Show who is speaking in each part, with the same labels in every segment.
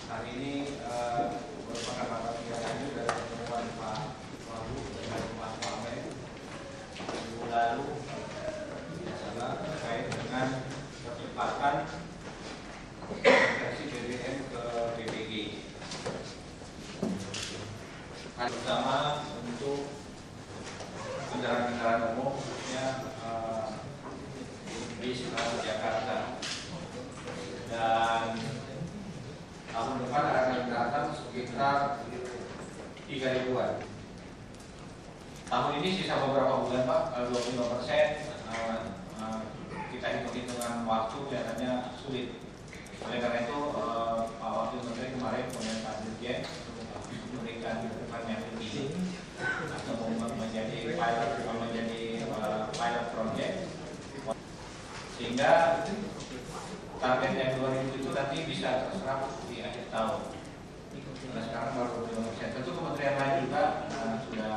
Speaker 1: Hari ini merupakan rapat kerja lanjut dari pertemuan Pak Wagub dengan Pak Wamen minggu lalu terkait dengan percepatan konversi BBM ke BBG, terutama untuk kendaraan-kendaraan umum khususnya bis Jakarta. Dan tahun depan akan datang sekitar 3.000-an. Tahun ini sisa beberapa bulan Pak, 25%. Kita hitung-hitungan waktu kelihatannya sulit. Oleh karena itu Pak Wakil Menteri kemarin kemudian Pak Dirjen memberikan yang lebih atau menjadi pilot project, sehingga target yang 2000 itu nanti bisa terserap di akhir tahun. Nah, sekarang baru 25%. Tentu kementerian lain juga sudah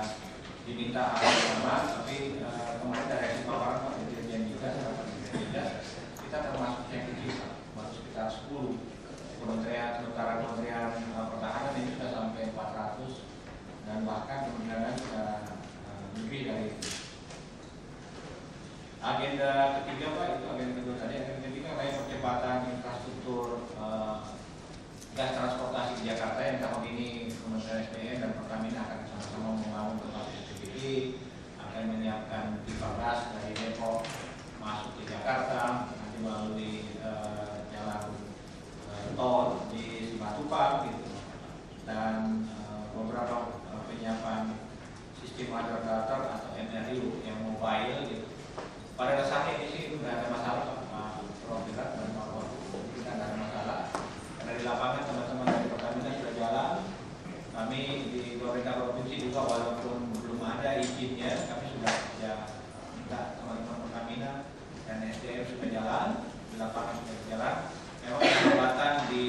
Speaker 1: diminta hal yang sama, tapi kemarin dari paparan Pak Dirjen juga kita termasuk yang kecil, baru sekitar 10 kementerian. Sementara Kementerian Pertahanan ini sudah sampai 400 dan bahkan kementerian sudah lebih dari itu. Agenda ketiga Pak, itu agenda kedua tadi. Agenda ketiga kayak percepatan infrastruktur gas transportasi di Jakarta yang tahun ini Kementerian SDM dan Pertamina akan sama-sama membangun berbagai SPBD, akan menyiapkan pipa gas dari Depok masuk ke Jakarta, nanti melalui jalan tol di Simatupang gitu, dan beberapa penyiapan sistem moderator atau MRU yang mobile gitu. Pada dasarnya ini sih tidak ada masalah Pak Profirat dan Pak Wagub, tidak ada masalah. Karena di lapangan teman-teman dari Pertamina sudah jalan. Kami di pemerintah provinsi juga walaupun belum ada izinnya, kami sudah minta teman-teman Pertamina dan SDM sudah jalan, di lapangan sudah jalan. Memang hambatan di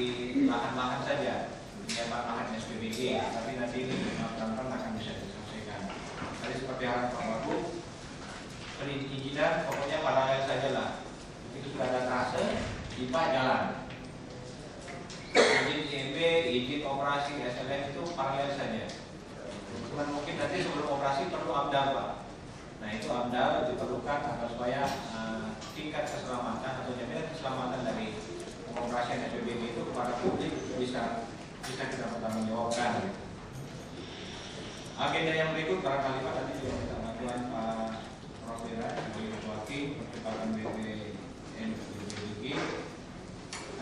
Speaker 1: lahan-lahan saja, penyiapan lahan SPBD, tapi nanti ini pelan-pelan akan bisa diselesaikan. Tadi seperti harapan Pak Wagub, perizinan pokoknya paralel saja lah. Itu sudah ada trase, IPA jalan. Izin IMB, izin operasi SLM itu paralel saja. Cuman mungkin nanti sebelum operasi perlu AMDAL Pak. Nah itu AMDAL diperlukan agar supaya tingkat keselamatan atau jaminan keselamatan dari pengoperasian SPBD itu kepada publik bisa kita pertanggungjawabkan. Agenda yang berikut barangkali Pak nanti juga kita bantuan Pak Profirat sebagai wakil percepatan BBM BBG.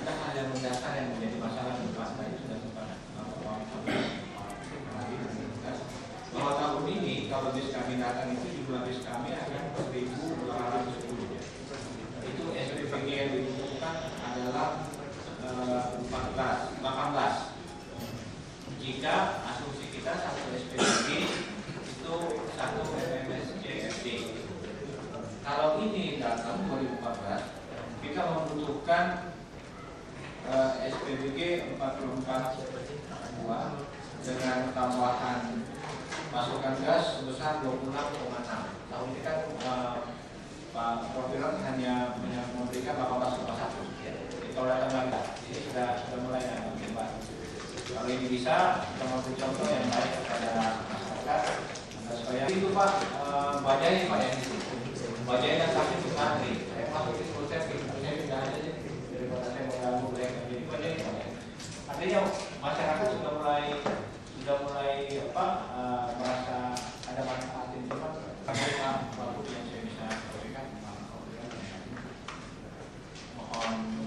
Speaker 1: Ada hal yang mendasar yang menjadi masalah ke depan tadi sudah sempat bahwa tahun ini kalau bis kami datang itu jumlah bis kami akan 1.810. Itu SPBG yang dibutuhkan adalah 18. Jika asumsi kita satu SPBG itu satu MMSJFD. Kalau ini datang 2014, kita membutuhkan SPBG 44 dengan tambahan masukan gas sebesar 26,6. Tahun ini kan Pak Profirat hanya memberikan 18,1. Kalau datang lagi, ini sudah mulai ada. Kalau ini bisa, kita memberi contoh yang baik kepada masyarakat supaya itu Pak bajai Pak yang itu. Bajai dan sakit itu antri. Saya masuk di proses saya tidak ada daripada saya mengganggu mereka. Jadi bajai Pak. Artinya masyarakat sudah mulai merasa ada manfaat ini Pak. Karena Wagub yang saya bisa berikan mohon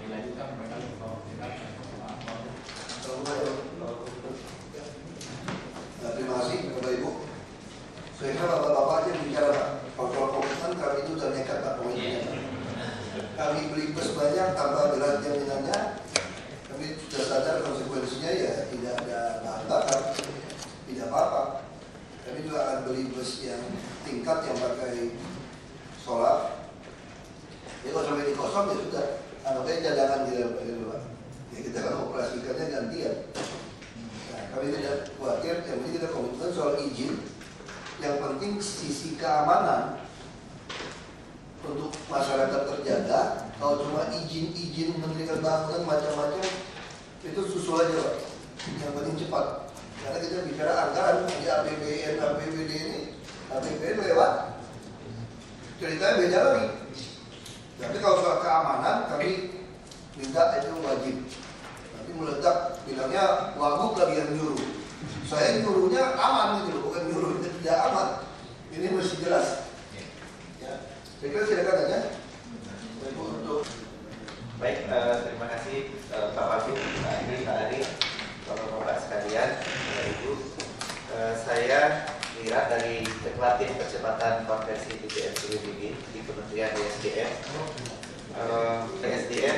Speaker 1: dilanjutkan mereka
Speaker 2: terima kasih Bapak Ibu. Saya kira Bapak-Bapak aja bicara Pak. gantian. Nah, kami tidak khawatir, yang penting kita komitmen soal izin. Yang penting sisi keamanan untuk masyarakat terjaga. Kalau cuma izin mendirikan bangunan macam-macam itu susul aja Pak. Yang penting cepat. Karena kita bicara anggaran di APBN, APBD ini, APBN lewat. Ceritanya beda lagi. Tapi kalau soal keamanan kami minta itu wajib. Nanti meledak bilangnya wagub lagi yang nyuruh. Saya nyuruhnya aman gitu loh, bukan nyuruhnya tidak aman. Ini mesti jelas. Ya, saya kira silakan aja.
Speaker 3: Baik, terima kasih Pak Wagub, Pak Andi, Pak Ari, Bapak-bapak sekalian, Bapak Ibu. Saya Wira dari Ketua Tim Percepatan Konversi BBM PBBG di Kementerian ESDM. ESDM,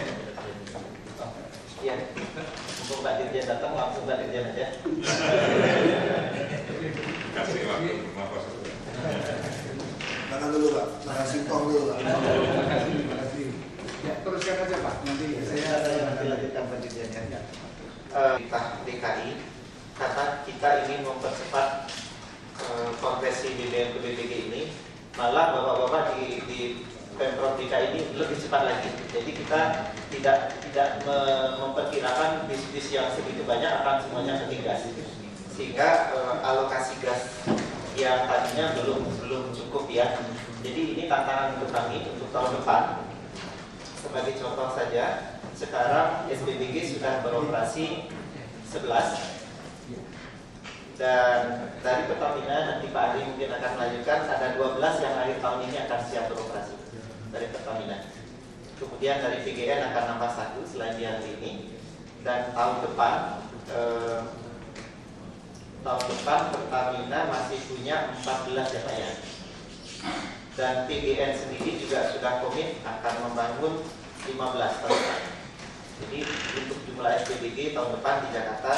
Speaker 3: ya, untuk Mbak Dirjen datang langsung Mbak Dirjen aja.
Speaker 4: Kasih waktu, maaf.
Speaker 2: Makan dulu Pak, makan singkong dulu Pak.
Speaker 5: Ya, teruskan aja Pak. Nanti
Speaker 3: Saya nanti lanjutkan Pak Dirjennya. DKI kata kita ingin mempercepat konversi BBM ke BBG ini, malah bapak-bapak di Pemprov DKI ini lebih cepat lagi. Jadi kita tidak memperkirakan bis-bis yang segitu banyak akan semuanya ke gas, sehingga alokasi gas yang tadinya belum cukup ya. Jadi ini tantangan untuk kami untuk tahun depan. Sebagai contoh saja, sekarang SPBG sudah beroperasi 11, dan dari Pertamina nanti Pak Ari mungkin akan melanjutkan, ada 12 yang akhir tahun ini akan siap beroperasi dari Pertamina. Kemudian dari PGN akan nambah 1 selain di hari ini, dan tahun depan Pertamina masih punya 14 ya Pak ya. Dan PGN sendiri juga sudah komit akan membangun 15 tahun depan. Jadi untuk jumlah SPBG tahun depan di Jakarta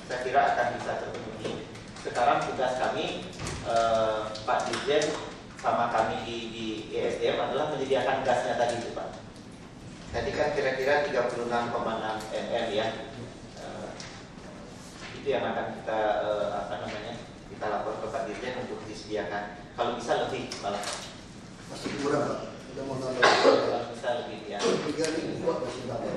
Speaker 3: saya kira akan bisa terpenuhi. Sekarang tugas kami Pak Dirjen sama kami di ESDM adalah menyediakan gasnya tadi itu Pak. Tadi kan kira-kira 36,6 mm ya. Itu yang akan kita kita lapor ke Pak Dirjen untuk disediakan. Kalau bisa lebih malah.
Speaker 2: Masih kurang Pak. Kita mau tambah.
Speaker 3: Kalau bisa lebih ya.
Speaker 2: 3.000 Pak masih tambah.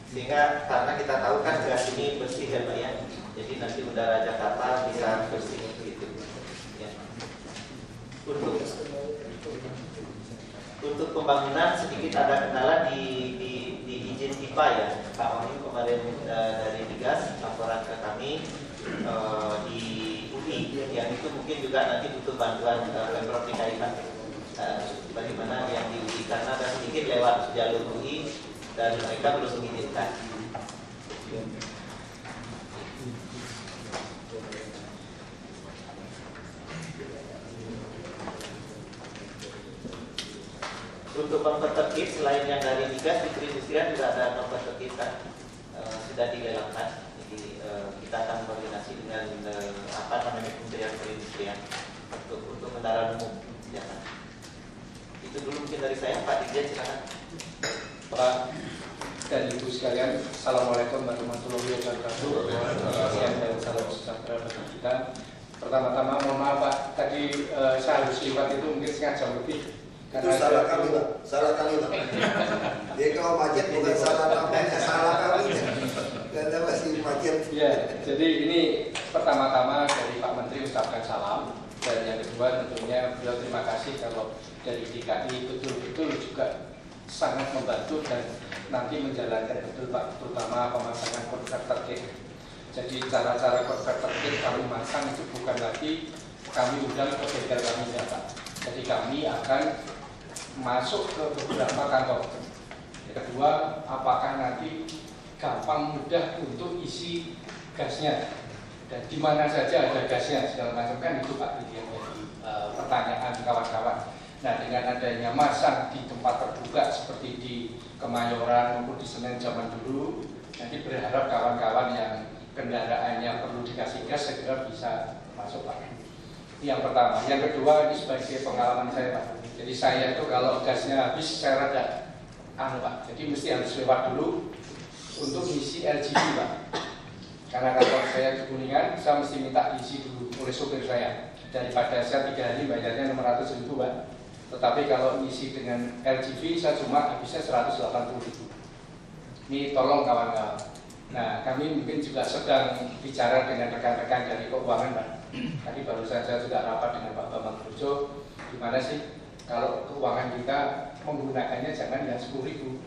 Speaker 3: Sehingga karena kita tahu kan gas ini bersih ya Pak ya. Jadi nanti udara Jakarta bisa bersih gitu. Ya. Untuk pembangunan sedikit ada kendala di izin IPA ya. Pak Wahyu kemarin dari Digas laporan ke kami di UI yang itu mungkin juga nanti butuh bantuan Pemprov DKI Pak. Bagaimana yang di UI karena ada sedikit lewat jalur UI dan mereka belum mengizinkan. Untuk nomor tertib selain yang dari Migas di perindustrian juga ada nomor tertib kan sudah dilelangkan. Jadi kita akan koordinasi dengan Kementerian Perindustrian untuk kendaraan umum. Ya. Itu dulu mungkin dari saya, Pak Dirjen silakan.
Speaker 5: Pak dan Ibu sekalian, Assalamualaikum warahmatullahi wabarakatuh. Salam sejahtera bagi kita. Pertama-tama mohon maaf Pak, tadi saya harus lewat itu mungkin setengah jam lebih.
Speaker 2: Itu salah kami Pak, salah kami Pak. Dia kalau macet bukan salah kami, salah kami. Karena masih macet.
Speaker 5: Ya, jadi ini pertama-tama dari Pak Menteri ucapkan salam. Dan yang kedua tentunya beliau terima kasih kalau dari DKI betul-betul juga sangat membantu dan nanti menjalankan betul Pak, terutama pemasangan konverter kit. Jadi cara-cara konverter kit kami masang itu bukan lagi kami undang ke bengkel kami ya Pak. Jadi kami akan masuk ke beberapa kantor. Yang kedua, apakah nanti gampang mudah untuk isi gasnya dan di mana saja ada gasnya segala macam kan itu Pak yang jadi pertanyaan kawan-kawan. Nah dengan adanya masang di tempat terbuka seperti di Kemayoran maupun di Senen zaman dulu, nanti berharap kawan-kawan yang kendaraannya perlu dikasih gas segera bisa masuk Pak. Yang pertama, yang kedua ini sebagai pengalaman saya Pak. Jadi saya itu kalau gasnya habis saya rada Pak, jadi mesti harus lewat dulu untuk isi LGV Pak. Karena kalau saya di Kuningan, saya mesti minta diisi dulu oleh sopir saya. Daripada saya 3 hari bayarnya 600.000 Pak. Tetapi kalau isi dengan LGV saya cuma habisnya 180.000. Ini tolong kawan-kawan. Nah, kami mungkin juga sedang bicara dengan rekan-rekan dari keuangan Pak. Tadi baru saja juga rapat dengan Pak Bambang Brojo. Gimana sih kalau keuangan kita menggunakannya jangan yang 10.000,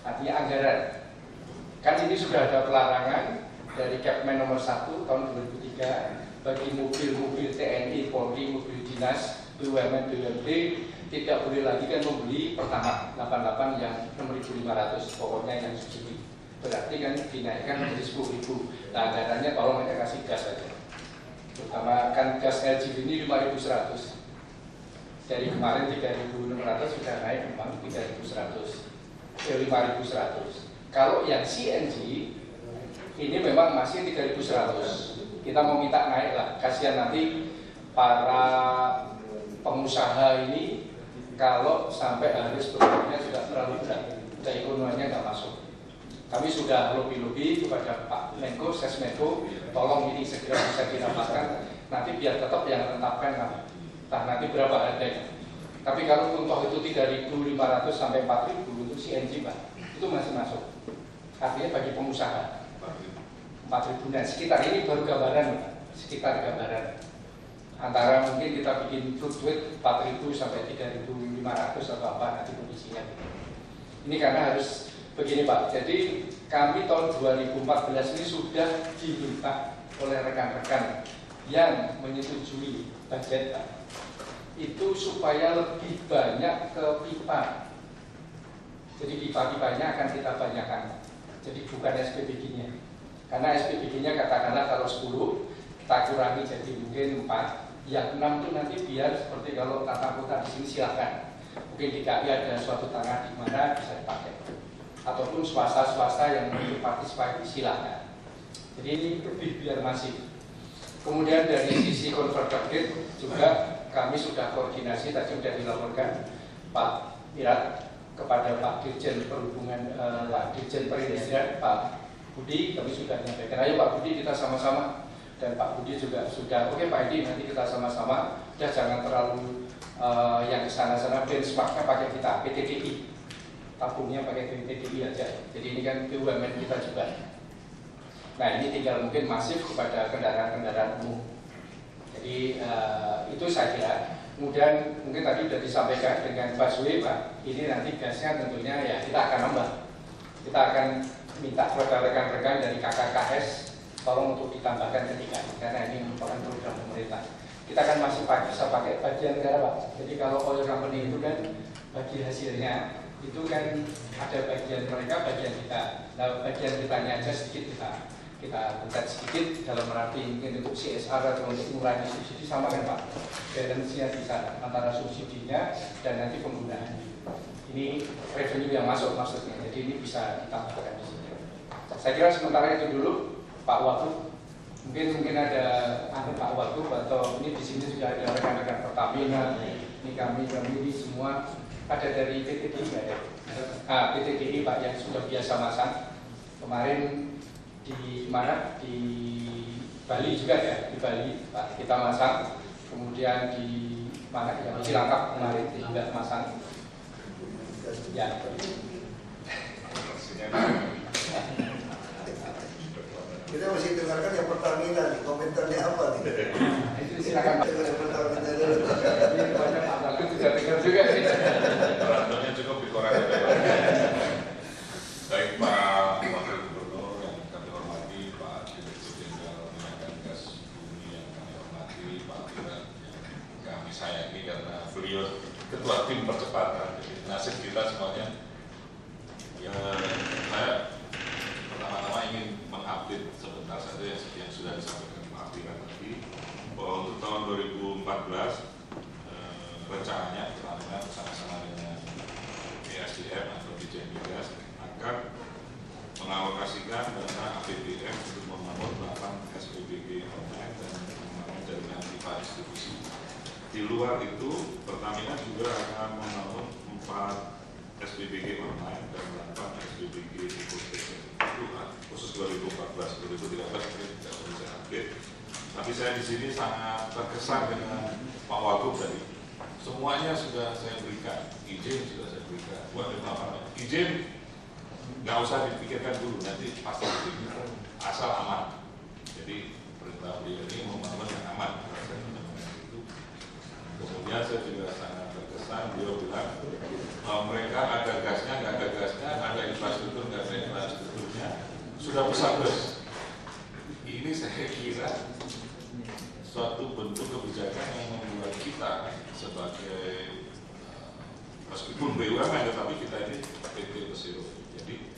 Speaker 5: artinya anggaran. Kan ini sudah ada pelarangan dari Kepmen nomor 1 tahun 2003 bagi mobil-mobil TNI, Polri, mobil dinas, BUMN, BUMD tidak boleh lagi kan membeli Pertamax 88 yang 6.500, pokoknya yang subsidi. Berarti kan dinaikkan menjadi 10.000. Nah, anggarannya tolong aja kasih gas saja. Terutama kan gas LGV ini 5.100. Dari kemarin 3.600 sudah naik memang 3.100 ke 5.100. Kalau yang CNG ini memang masih 3.100. Kita mau minta naik lah. Kasihan nanti para pengusaha ini kalau sampai harus bebannya sudah terlalu berat, ekonominya nggak masuk. Kami sudah lobby-lobby kepada Pak Menko, Sesmenko, tolong ini segera bisa didapatkan. Nanti biar tetap yang menetapkan kami. Entah nanti berapa harganya. Tapi kalau contoh itu 3.500 sampai 4.000 untuk CNG Pak, itu masih masuk. Artinya bagi pengusaha 4.000. Nah, sekitar ini baru gambaran, sekitar gambaran. Antara mungkin kita bikin fluctuate 4.000 sampai 3.500 atau apa nanti kondisinya. Ini karena harus begini Pak. Jadi kami tahun 2014 ini sudah diminta oleh rekan-rekan yang menyetujui budget Pak, itu supaya lebih banyak ke pipa. Jadi pipa-pipanya akan kita banyakkan. Jadi bukan SPBG-nya. Karena SPBG-nya katakanlah kalau 10 kita kurangi jadi mungkin 4, yang 6 itu nanti biar seperti kalau tata kota di sini silakan. Mungkin di KI ada suatu tanah di mana bisa dipakai. Ataupun swasta-swasta yang mau partisipasi silakan. Jadi ini lebih biar masif. Kemudian dari sisi converter gate juga kami sudah koordinasi, tadi sudah dilaporkan Pak Mirat kepada Pak Dirjen Perhubungan, Pak Dirjen Perindustrian, Pak Budi, kami sudah menyampaikan, ayo Pak Budi kita sama-sama, dan Pak Budi juga sudah, oke Pak Edi nanti kita sama-sama, udah jangan terlalu yang kesana-sana, benchmarknya pakai kita, PTDI, tabungnya pakai PTDI aja, jadi ini kan BUMN kita juga. Nah ini tinggal mungkin masif kepada kendaraan-kendaraan umum. Jadi itu saya kira. Kemudian mungkin tadi sudah disampaikan dengan busway Pak, ini nanti gasnya tentunya ya kita akan nambah. Kita akan minta kepada rekan-rekan dari KKKS tolong untuk ditambahkan ketika karena ini merupakan program pemerintah. Kita akan masih bisa pakai bagian negara Pak. Jadi kalau oil company itu kan bagi hasilnya itu kan ada bagian mereka, bagian kita. Nah bagian kitanya aja sedikit kita bentar sedikit dalam arti mungkin untuk CSR atau untuk mengurangi subsidi sama kan Pak, balance-nya di sana antara subsidinya dan nanti penggunaan. Ini revenue yang masuk maksudnya, jadi ini bisa ditambahkan di sini. Saya kira sementara itu dulu Pak Wagub, mungkin ada Pak Wagub atau ini di sini juga ada rekan-rekan Pertamina, ini kami ini semua ada dari PTDI ada. PTDI Pak yang sudah biasa masang kemarin. Di mana? Di Bali juga ya, di Bali Pak kita masang, kemudian di mana yang Cilangkap kemarin juga masang ya.
Speaker 2: Kita masih dengarkan yang Pertamina nih, komentarnya apa nih?
Speaker 5: Itu silakan
Speaker 2: Dengar Pertamina dulu.
Speaker 5: Ini banyak Pak Bagus sudah dengar juga sih.
Speaker 4: Orangnya cukup dikoreksi. Baik Pak Wakil Gubernur yang kami hormati, Pak Direktur Jenderal Minyak dan Gas Bumi yang kami hormati, Pak Mirat yang kami sayangi karena beliau ketua tim percepatan. Jadi nasib kita semuanya. Ya, saya pertama-tama ingin mengupdate sebentar saja yang sudah disampaikan Pak Mirat tadi bahwa untuk tahun 2014 rencananya Pertamina bersama-sama dengan PSDM atau Dirjen Migas akan mengalokasikan dana APBN untuk membangun 8 SPBG online dan membangun jaringan pipa distribusi. Di luar itu, Pertamina juga akan membangun 4 SPBG online dan 8 SPBG di Itu 2014, 2013 ini tidak perlu saya update. Tapi saya di sini sangat terkesan dengan Pak Wagub tadi. Semuanya sudah saya berikan, izin sudah saya berikan. Buat apa? Izin nggak usah dipikirkan dulu, nanti pasti dipikirkan. Asal aman. Jadi perintah beliau ini membangun yang aman. Kemudian saya juga sangat terkesan, beliau bilang mereka ada gasnya, nggak ada gasnya, ada infrastruktur, nggak ada infrastrukturnya, sudah bisa bus. Ini saya kira suatu bentuk kebijakan yang membuat kita sebagai meskipun BUMN, tetapi kita ini PT Persero. Jadi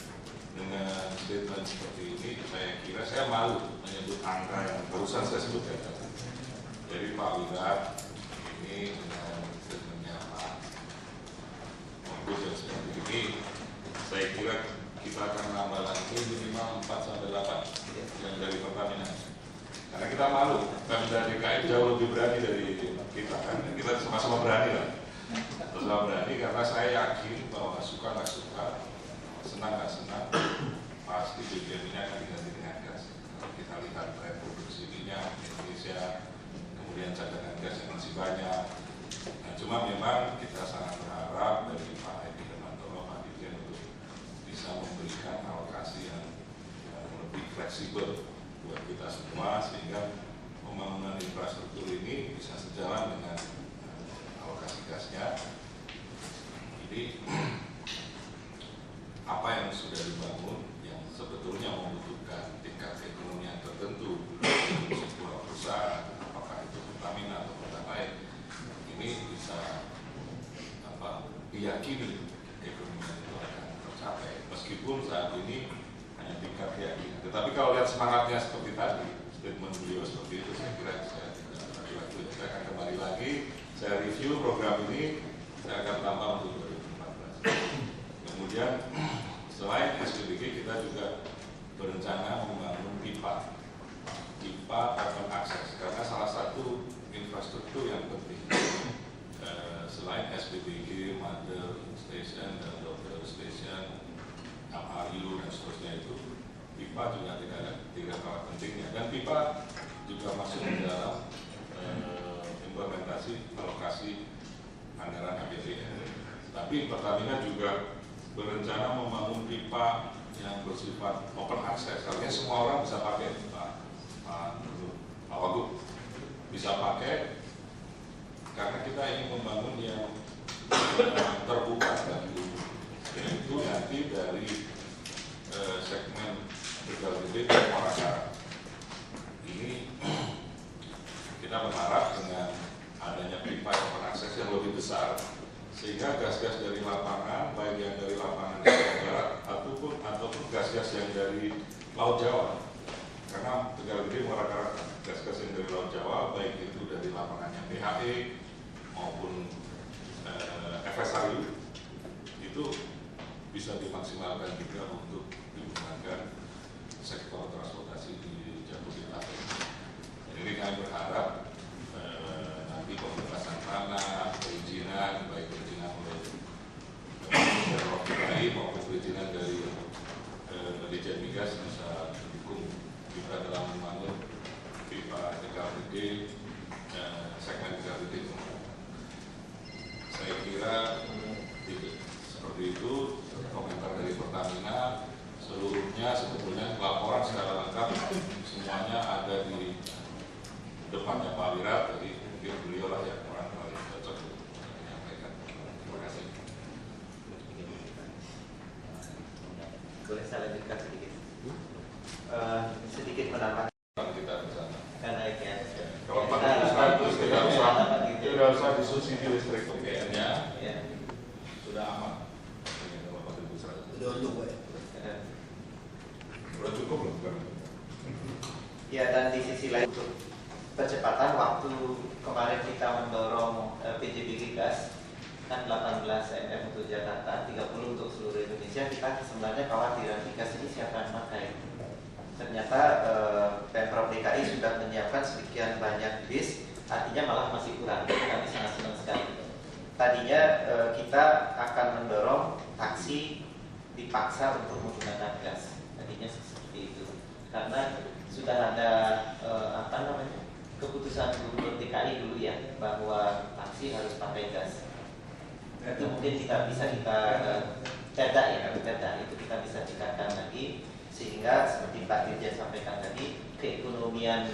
Speaker 4: dengan statement seperti ini, saya kira saya malu menyebut angka yang barusan saya sebutkan. Jadi Pak Wirat ini dengan statementnya Pak Wagub yang seperti ini, saya kira kita akan nambah lagi minimal 4-8 yang dari Pertamina. Karena kita malu, Pemda DKI jauh lebih berani dari kita kan, kita sama-sama berani lah. Sama berani karena saya yakin bahwa suka nggak suka, senang nggak senang, pasti BBM ini akan diganti dengan gas. Kalau kita lihat tren produksi minyak Indonesia, kemudian cadangan gas yang masih banyak. Nah, cuma memang kita sangat berharap dari Pak Edi Hermantoro, Pak Dirjen untuk bisa memberikan alokasi yang lebih fleksibel buat kita semua sehingga pembangunan infrastruktur ini bisa sejalan dengan alokasi gasnya. Jadi apa yang sudah dibangun yang sebetulnya membutuhkan tingkat ekonomi yang tertentu untuk sebuah perusahaan, apakah itu Pertamina atau perusahaan lain, ini bisa diyakini ekonomi itu akan tercapai meskipun saat ini hanya tingkat keyakinan. Tetapi kalau lihat semangatnya seperti tadi, statement beliau seperti itu, saya kira saya tidak ragu-ragu. Saya akan kembali lagi, saya review program ini, saya akan tambah untuk 2014. Kemudian selain SPBG kita juga berencana membangun pipa carbon access karena salah satu infrastruktur yang penting selain SPBG, mother station dan daughter station, MRU dan seterusnya itu, pipa juga tidak kalah pentingnya dan pipa juga masuk di dalam implementasi alokasi anggaran APBN. Tapi Pertamina juga berencana membangun pipa yang bersifat open access, artinya semua orang bisa pakai. Pak Wagub bisa pakai karena kita ingin membangun yang terbuka bagi umum, yaitu nanti dari segmen Tegal Gede dan Muara. Ini kita berharap dengan adanya pipa open access yang lebih besar sehingga gas-gas dari lapangan, baik yang dari lapangan darat ataupun gas-gas yang dari Laut Jawa, karena Tegal Gede Muara gas-gas yang dari Laut Jawa, baik itu dari lapangannya PHE maupun FSRU, itu bisa dimaksimalkan juga untuk digunakan sektor transportasi di Jabodetabek. Jadi kami berharap nanti pembebasan tanah, perizinan, baik perizinan oleh Pemprov DKI maupun perizinan dari Dirjen Migas bisa mendukung kita dalam membangun pipa Tegal Gede, segmen Tegal Gede. Saya kira seperti itu komentar dari Pertamina. Seluruhnya sebetulnya laporan secara lengkap semuanya ada di depannya Pak Wirat, jadi mungkin beliau lah yang orang paling cocok untuk menyampaikan. Terima kasih.
Speaker 3: Boleh saya lanjutkan sedikit? Sedikit menambah
Speaker 4: Kita bersama.
Speaker 3: karena ini ya.
Speaker 4: Kalau Pak Agus tidak usah disubsidi listrik PPN-nya, sudah aman. Kalau Pak Agus
Speaker 2: Udah cukup ya.
Speaker 4: sudah cukup belum?
Speaker 3: Ya, dan di sisi lain untuk percepatan waktu kemarin kita mendorong PJBG gas kan 18 mm untuk Jakarta, 30 untuk seluruh Indonesia. Kita sebenarnya khawatiran gas ini siapa yang pakai. Ternyata Pemprov DKI sudah menyiapkan sekian banyak bis, artinya malah masih kurang. Kami sangat senang sekali. Tadinya kita akan mendorong taksi dipaksa untuk menggunakan gas, tadinya seperti itu. karena sudah ada keputusan Gubernur DKI dulu ya bahwa taksi harus pakai gas. Itu mungkin kita bisa perda itu kita bisa tingkatkan lagi sehingga seperti Pak Dirjen sampaikan tadi keekonomian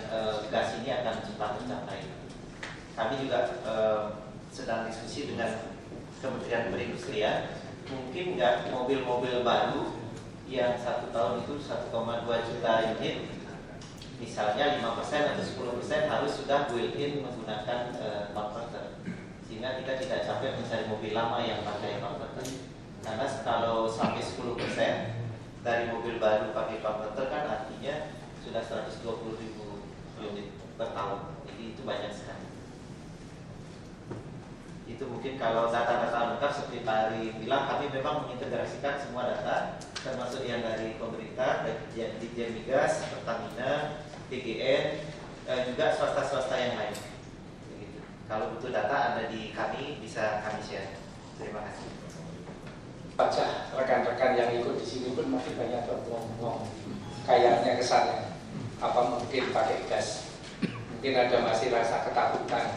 Speaker 3: gas ini akan cepat tercapai. Kami juga sedang diskusi dengan Kementerian Perindustrian, mungkin nggak mobil-mobil baru yang 1 tahun itu 1,2 juta unit, misalnya 5% atau 10% harus sudah built-in menggunakan converter, sehingga kita tidak capek mencari mobil lama yang pakai converter. Karena kalau sampai 10% dari mobil baru pakai converter kan artinya sudah 120.000 unit per tahun, jadi itu banyak sekali. Itu mungkin kalau data-data lengkap seperti Pak Ari bilang, kami memang mengintegrasikan semua data, termasuk yang dari pemerintah, dari Ditjen Migas, Pertamina, PGN, juga swasta-swasta yang lain. Begitu. Kalau butuh data ada di kami, bisa kami share. Terima kasih.
Speaker 5: Baca rekan-rekan yang ikut di sini pun masih banyak berbohong. Kayaknya kesannya apa mungkin pakai gas? Mungkin ada masih rasa ketakutan.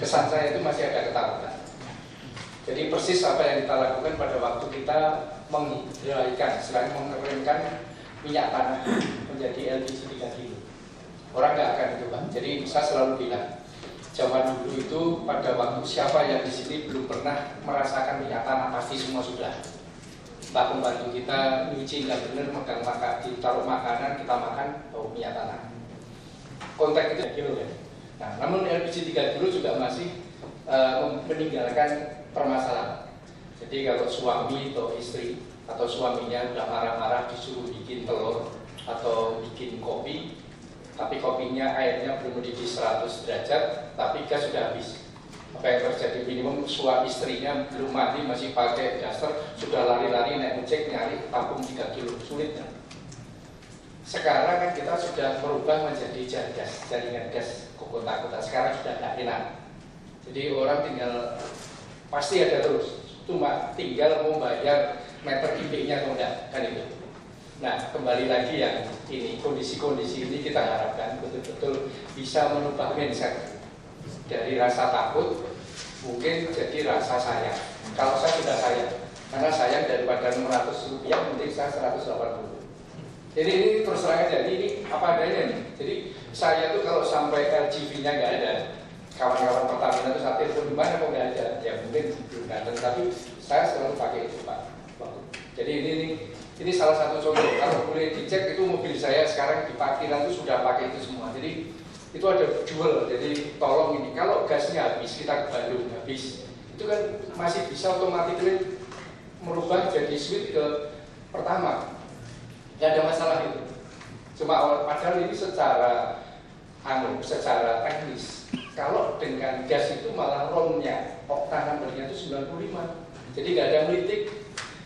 Speaker 5: Kesan saya itu masih ada ketakutan. Jadi persis apa yang kita lakukan pada waktu kita menghidraulikan, selain mengeringkan minyak tanah menjadi LPG 3 kilo. Orang nggak akan itu Pak. Jadi saya selalu bilang, zaman dulu itu pada waktu siapa yang di sini belum pernah merasakan minyak tanah pasti semua sudah. Pak pembantu kita nyuci nggak benar, megang makan, ditaruh makanan kita makan bau minyak tanah. Kontak itu 3 kilo ya. Nah, namun LPG 3 kilo juga masih meninggalkan permasalahan. Jadi kalau suami atau istri atau suaminya udah marah-marah disuruh bikin telur atau bikin kopi, tapi kopinya airnya belum mendidih 100 derajat, tapi gas sudah habis. Apa yang terjadi? Minimum suami istrinya belum mandi masih pakai daster, sudah lari-lari naik ojek nyari tabung 3 kilo, sulitnya. Sekarang kan kita sudah merubah menjadi jaringan gas kota-kota. Sekarang sudah tidak enak. Jadi orang tinggal pasti ada terus, cuma tinggal mau bayar meter kubiknya atau enggak, kan itu. Nah, kembali lagi yang ini, kondisi-kondisi ini kita harapkan betul-betul bisa merubah mindset dari rasa takut mungkin jadi rasa sayang. Kalau saya sudah sayang, karena sayang daripada 600 rupiah, mending saya 180. Jadi ini terus terang aja, ini apa adanya nih. Jadi saya tuh kalau sampai LGV-nya nggak ada, kawan-kawan Pertamina itu saat telepon di mana kok nggak ada, ya mungkin belum datang. Tapi saya selalu pakai itu Pak. Jadi ini salah satu contoh. Kalau boleh dicek itu mobil saya sekarang di parkiran itu sudah pakai itu semua. Jadi itu ada jual. Jadi tolong ini, kalau gasnya habis kita ke Bandung habis, itu kan masih bisa otomatis merubah jadi switch ke Pertama. Tidak ada masalah itu. Cuma padahal ini secara teknis, kalau dengan gas itu malah ROM-nya, oktan number-nya itu 95. Jadi nggak ada melitik,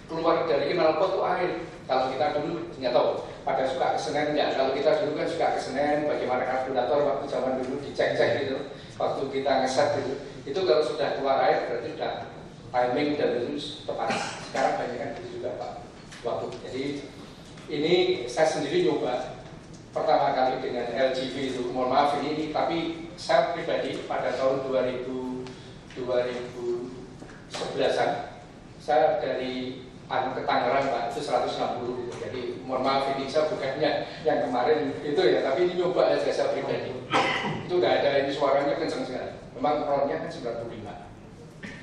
Speaker 5: keluar dari knalpot itu air. Kalau kita dulu nggak tahu, pada suka ke Senen nggak? Kalau kita dulu kan suka ke Senen, bagaimana karburator waktu zaman dulu dicek-cek gitu, waktu kita ngeset gitu. Itu kalau sudah keluar air berarti sudah timing dan itu tepat. Sekarang banyak kan gitu juga Pak. Jadi ini saya sendiri nyoba pertama kali dengan LGV itu, mohon maaf ini, tapi saya pribadi pada tahun 2011an saya dari ke Tangerang Pak, itu 160. Jadi mohon maaf ini saya bukannya yang kemarin itu ya, tapi ini nyoba aja saya pribadi. Itu nggak ada, ini suaranya kenceng sekali. Memang ronnya kan 95.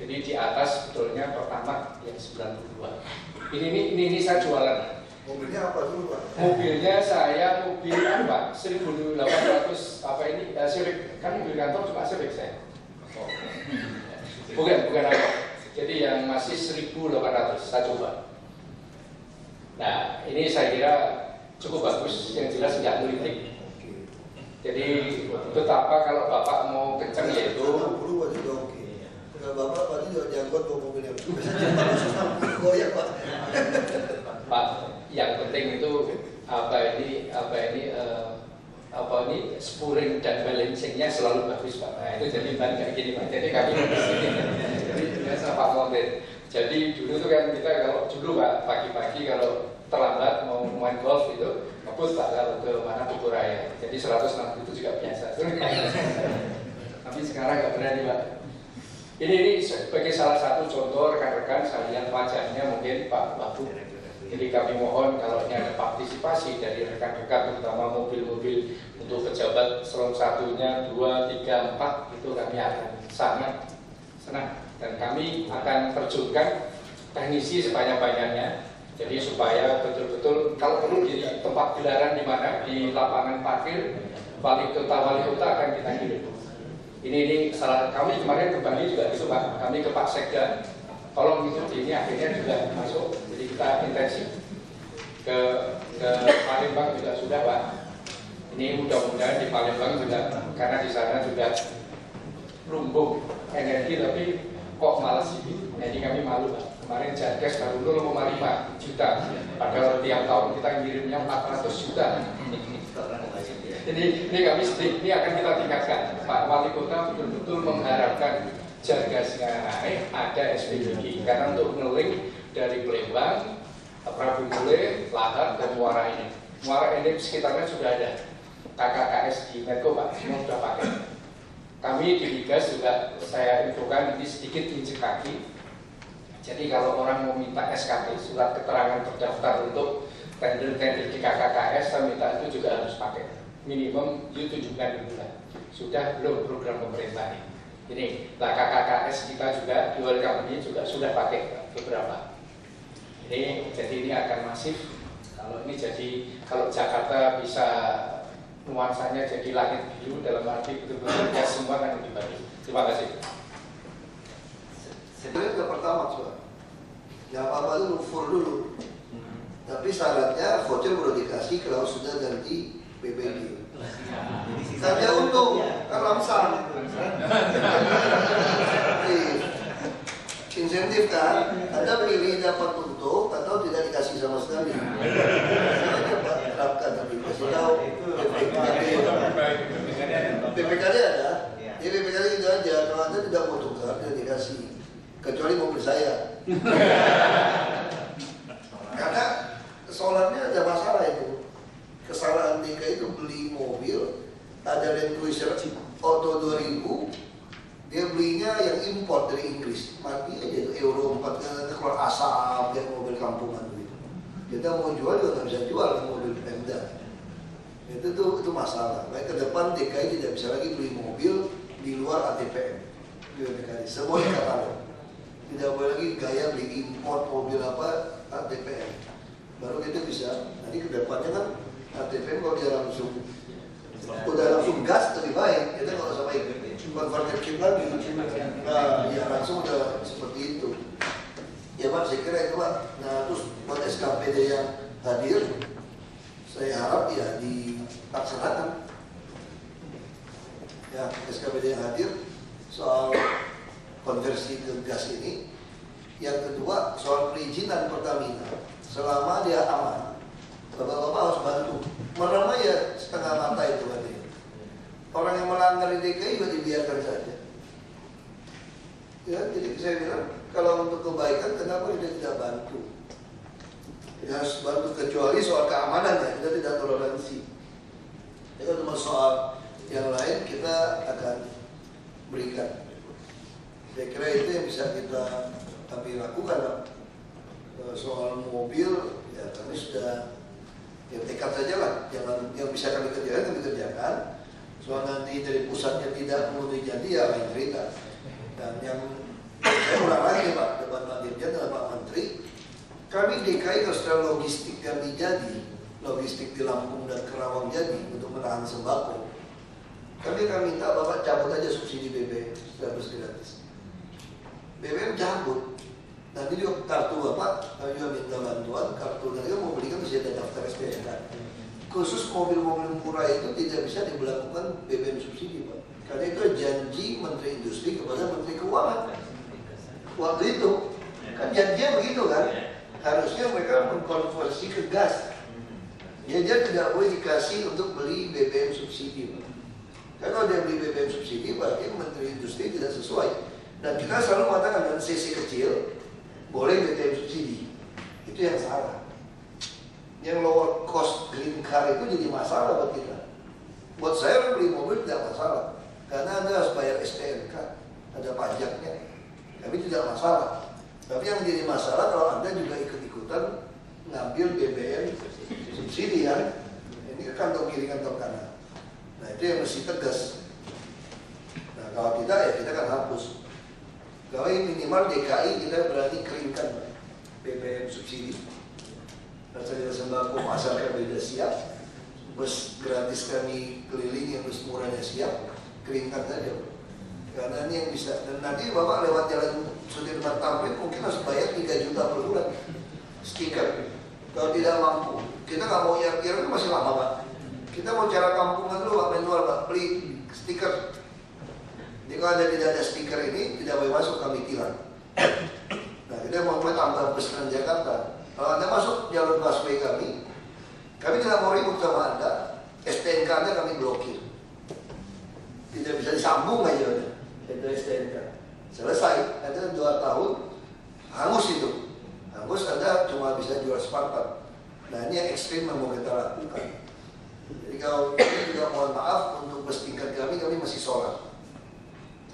Speaker 5: Jadi di atas sebetulnya pertama yang 92. Ini saya jualan.
Speaker 2: Mobilnya apa dulu Pak?
Speaker 5: Mobilnya saya mobil apa? 1800 apa ini? Civic, kan mobil kantor cuma Civic saya. Oh. Bukan apa. Jadi yang masih 1800 saya coba. Nah ini saya kira cukup bagus. Yang jelas nggak melitik. Jadi betapa kalau bapak mau kenceng yaitu.
Speaker 2: 60 Pak juga oke. Kalau bapak tadi juga jangkut bawa mobil yang goyang Pak.
Speaker 5: Pak, yang penting itu spuring dan balancingnya selalu bagus Pak. Nah itu jadi ban kayak gini Pak. Jadi kaki di sini. Jadi biasa Pak Mobil. Jadi dulu tuh kan kita kalau dulu Pak pagi-pagi kalau terlambat mau main golf itu ngebut Pak kalau ke mana Tukuraya. Jadi 160 itu juga biasa. Tapi sekarang nggak berani Pak. Ini sebagai salah satu contoh rekan-rekan saya lihat wajahnya mungkin Pak Babu. Jadi kami mohon kalau ini ada partisipasi dari rekan-rekan terutama mobil-mobil untuk pejabat selon satunya 2, 3, 4 itu kami akan sangat senang dan kami akan terjunkan teknisi sebanyak-banyaknya. Jadi supaya betul-betul kalau perlu di tempat gelaran di mana di lapangan parkir wali kota akan kita kirim. Ini salah kami kemarin ke Bali juga gitu Pak, kami ke Pak Sekda, tolong itu ini akhirnya juga masuk, jadi kita intensif ke Palembang juga sudah Pak. Ini mudah-mudahan di Palembang juga karena di sana juga lumbung energi tapi kok malas sih, jadi kami malu Pak. Kemarin Jadkes baru 0,5 juta, padahal tiap tahun kita ngirimnya 400 juta. Ini kami sedih, ini akan kita tingkatkan. Pak Wali Kota betul-betul mengharapkan Jargasnya naik, ada SPBG. Karena untuk ngeling dari Palembang, Prabu Mule, Lahar, dan Muara ini. Muara ini sekitarnya sudah ada. KKKS di Medco Pak, semua sudah pakai. Kami di Migas juga saya infokan ini sedikit injek kaki. Jadi kalau orang mau minta SKT, surat keterangan terdaftar untuk tender-tender di KKKS, saya minta itu juga harus pakai. Minimum you tunjukkan dulu lah. Sudah belum program pemerintah ini. Nah KKKS kita juga dual company juga sudah pakai beberapa. Jadi ini akan masif. Kalau ini jadi kalau Jakarta bisa nuansanya jadi langit biru dalam arti betul-betul ya semua akan lebih baik. Terima kasih.
Speaker 2: Sebenarnya itu pertama soal. Yang apa dulu full dulu. Tapi syaratnya voucher baru dikasih kalau sudah ganti PBG. Saja untung kan lamsam. Insentif kan, Anda pilih dapat untung atau tidak dikasih sama sekali. Saya coba terapkan tapi kasih tahu PPKD ada. Jadi PPKD itu aja. Kalau Anda tidak mau tukar tidak dikasih, kecuali mobil saya. Karena solarnya ada masalah itu. Kesalahan DKI itu beli mobil, ada Land Cruiser Auto 2000, dia belinya yang import dari Inggris, mati aja itu Euro 4 kan keluar asap, yang mobil kampungan gitu. Kita mau jual juga nggak bisa jual mobil Pemda. Itu masalah. Baik ke depan DKI tidak bisa lagi beli mobil di luar ATPM, di DKI. Semua dikatakan tidak boleh lagi gaya beli import mobil apa ATPM. Baru kita bisa. Nanti ke depannya kan ATPM kalau dia langsung udah langsung gas lebih baik, kita nggak usah baik converter chip lagi. Nah, ya langsung udah seperti itu. Ya Pak, saya kira itu Pak. Nah terus buat SKPD yang hadir, saya harap ya dilaksanakan. Ya SKPD yang hadir soal konversi ke gas ini. Yang kedua soal perizinan Pertamina, selama dia aman. Bapak-bapak harus bantu. Merema ya setengah mata itu katanya. Orang yang melanggar di DKI juga dibiarkan saja. Ya, jadi saya bilang kalau untuk kebaikan kenapa kita tidak bantu? Kita harus bantu kecuali soal keamanan ya, kita tidak toleransi. Jadi kalau soal yang lain kita akan berikan. Saya kira itu yang bisa kami lakukan. Soal mobil ya kami sudah ya tekad saja lah, jangan yang bisa kami kerjakan. Soal nanti dari pusatnya tidak memenuhi janji ya lain cerita. Dan yang saya ulang lagi Pak, depan Pak Dirjen dan Pak Menteri, kami DKI kalau secara logistik kami jadi, logistik di Lampung dan Kerawang jadi untuk menahan sembako. Kami akan minta Bapak cabut aja subsidi BBM secara gratis. BBM cabut. Nanti juga kartu Bapak, kami juga minta bantuan, kartu nanti mau belikan bisa ada daftar SPNK. Khusus mobil-mobil murah itu tidak bisa diberlakukan BBM subsidi Pak. Karena itu janji Menteri Industri kepada Menteri Keuangan. Waktu itu, kan janjinya begitu kan. Harusnya mereka mengkonversi ke gas. Ya dia tidak boleh dikasih untuk beli BBM subsidi Pak. Karena kalau dia beli BBM subsidi, berarti Menteri Industri tidak sesuai. Dan kita selalu mengatakan dengan CC kecil, boleh BBM subsidi. Itu yang salah. Yang lower cost green car makar itu jadi masalah buat kita. Buat saya beli mobil tidak masalah, karena Anda harus bayar STNK, ada pajaknya, tapi tidak masalah. Tapi yang jadi masalah kalau Anda juga ikut-ikutan ngambil BBM subsidi ya, ini kantong kiri kantong kanan. Nah itu yang mesti tegas. Nah kalau tidak ya kita kan hapus. Kalau minimal DKI kita berani keringkan BBM subsidi. Rasa sembako pasar kami sudah siap, bus gratis kami keliling yang bus murahnya siap, keringkan saja. Karena ini yang bisa. Dan nanti Bapak lewat jalan Sudirman Tamrin mungkin harus bayar 3 juta per bulan stiker. Kalau tidak mampu, kita nggak mau kira itu masih lama Pak. Kita mau cara kampungan dulu Pak, manual Pak, beli stiker. Jadi kalau tidak ada stiker ini tidak boleh masuk, kami tilang. Nah kita mau tambah bus Transjakarta. Kalau Anda masuk jalur busway kami tidak mau ribut sama Anda, STNK Anda kami blokir. Tidak bisa disambung aja udah, itu STNK. Selesai, Anda 2 tahun, hangus itu. Hangus Anda cuma bisa jual sepakat. Nah ini yang ekstrim yang mau kita lakukan. Jadi kalau ini juga mohon maaf untuk bus tingkat kami masih sholat.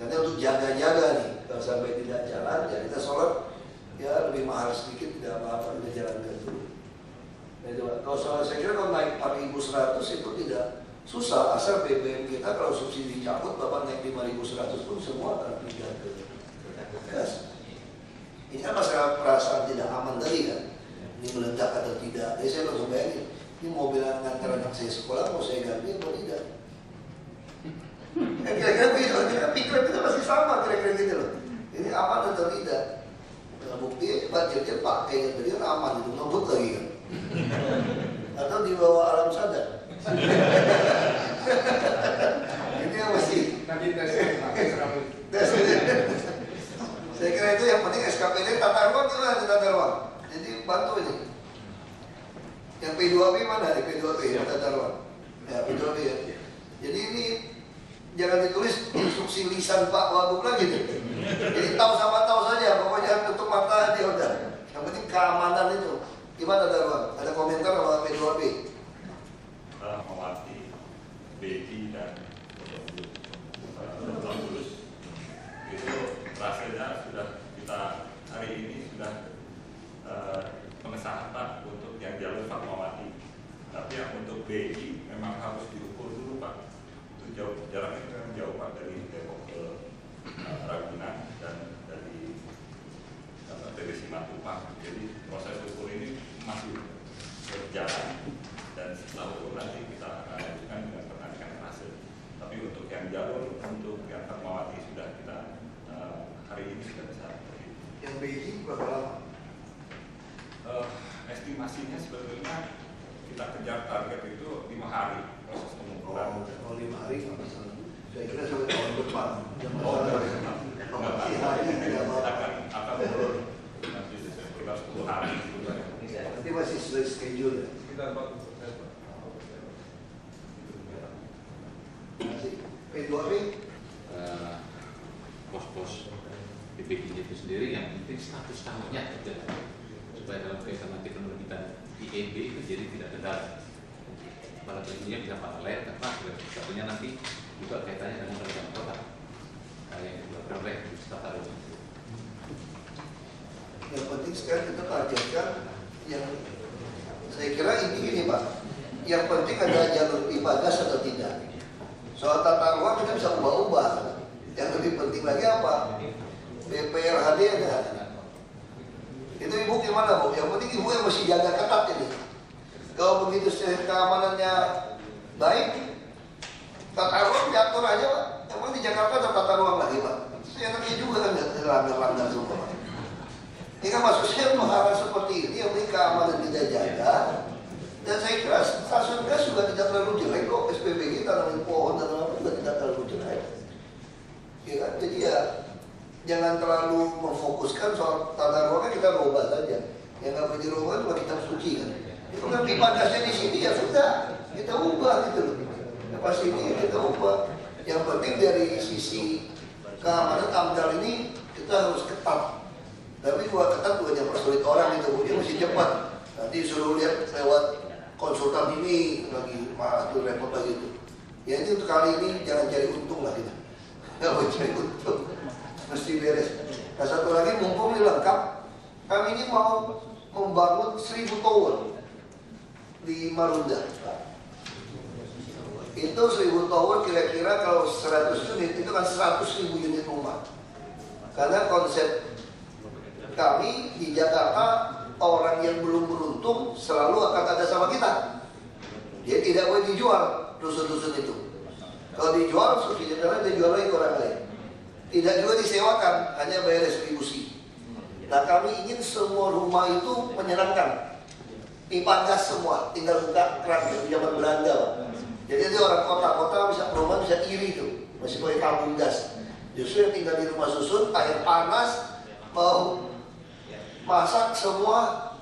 Speaker 2: Karena untuk jaga-jaga nih, kalau sampai tidak jalan, ya kita sholat ya lebih mahal sedikit, tidak apa-apa, kita jalankan dulu. Nah, itu, kalau soal saya kira kalau naik 4.100 itu tidak susah, asal BBM kita kalau subsidi dicabut, Bapak naik 5.100 pun semua akan pindah ke gas. Ini kan masalah perasaan tidak aman tadi kan, ini meledak atau tidak. Jadi saya langsung bayangin, ini mobil ngantar anak saya sekolah, mau saya ganti atau tidak? Kira-kira begitu, pikiran kita masih sama kira-kira gitu loh. Ini aman atau tidak? Nah, bukti budgetnya pakai tadi kan aman itu, ngebut lagi kan? Atau dibawa alam sadar? Ini yang masih
Speaker 1: Nanti tes
Speaker 2: saya kira itu yang penting SKPD tata ruang itu ada tata ruang. Jadi bantu ini. Yang P2P mana? Di P2P tata ruang. Ya P2P ya. Jadi ini jangan ditulis instruksi lisan Pak Wagub lagi nih. Jadi tahu sama tahu saja, pokoknya tutup mata dia udah. Yang penting keamanan itu. Gimana tata ruang? Ada komentar sama P2P?
Speaker 4: Mewati, Beki dan Tulus itu hasilnya sudah kita hari ini sudah pengesahan Pak untuk yang jalur Fatmawati. Tapi yang untuk BI memang harus diukur dulu Pak. Itu jauh, jaraknya memang jauh Pak dari Depok ke Ragunan dan dari TBC Matupang. Jadi proses ukur ini masih berjalan dan setelah ukur nanti kita akan lanjutkan dengan penarikan hasil. Tapi untuk yang jalur, untuk yang Fatmawati sudah kita hari ini sudah bisa.
Speaker 2: Yang Beijing berapa lama?
Speaker 4: Estimasinya sebetulnya kita kejar target itu 5 hari proses pengukuran.
Speaker 2: Oh 5 hari nggak masalah. Saya kira sampai tahun depan.
Speaker 4: Akan turun nanti sekitar 10 hari.
Speaker 2: Nanti masih sesuai schedule ya.
Speaker 1: Sekitar 40%.
Speaker 2: P2P
Speaker 6: pos-pos BPKI itu sendiri yang penting status tahunnya aja supaya dalam kaitan nanti penerbitan IEB itu jadi tidak kendala. Pada tentunya bisa paralel karena satunya nanti juga kaitannya dengan perencanaan kota yang dilakukan oleh tata ruang.
Speaker 2: Yang penting sekarang kita targetkan yang saya kira ini Pak. Yang penting ada jalur pipa gas atau tidak. Soal tata ruang kita bisa ubah-ubah. Yang lebih penting lagi apa? BPRHD ada. Itu Ibu gimana Bu? Yang penting Ibu yang mesti jaga ketat ini. Kalau begitu keamanannya baik, tata ruang diatur aja Pak. Yang penting di Jakarta ada tata ruang lagi Pak. Enaknya juga kan langgar-langgar semua Pak. Ini kan maksudnya hal seperti ini yang penting keamanan kita jaga. Dan saya kira stasiun gas juga tidak terlalu jelek kok. SPBG tanamin pohon dan apa juga tidak terlalu jelek. Ya kan? Jadi ya jangan terlalu memfokuskan soal tata ruangnya, kita ubah saja. Yang nggak boleh dirubah cuma kita suci kan. Itu kan pipa gasnya di sini ya sudah kita ubah gitu loh. Pas ini kita ubah. Yang penting dari sisi keamanan AMDAL ini kita harus ketat. Tapi juga ketat juga jangan persulit orang itu. Dia mesti cepat. Nanti suruh lihat lewat konsultan ini lagi tuh repot lagi itu. Ya itu untuk kali ini jangan cari untung lah kita. Nggak mau cari untung, mesti beres. Nah satu lagi mumpung ini lengkap, kami ini mau membangun 1000 tower di Marunda. Itu 1000 tower kira-kira kalau 100 unit itu kan 100.000 unit rumah. Karena konsep kami di Jakarta, orang yang belum beruntung selalu akan ada sama kita. Dia tidak boleh dijual dusun-dusun itu. Kalau dijual, subsidinya dia jual lagi ke orang lain. Tidak juga disewakan, hanya bayar distribusi. Nah kami ingin semua rumah itu menyenangkan. Pipa gas semua, tinggal buka keran dari zaman Belanda. Jadi dia orang kota-kota bisa rumah bisa iri tuh, masih pakai tabung gas. Justru yang tinggal di rumah susun, air panas, mau masak semua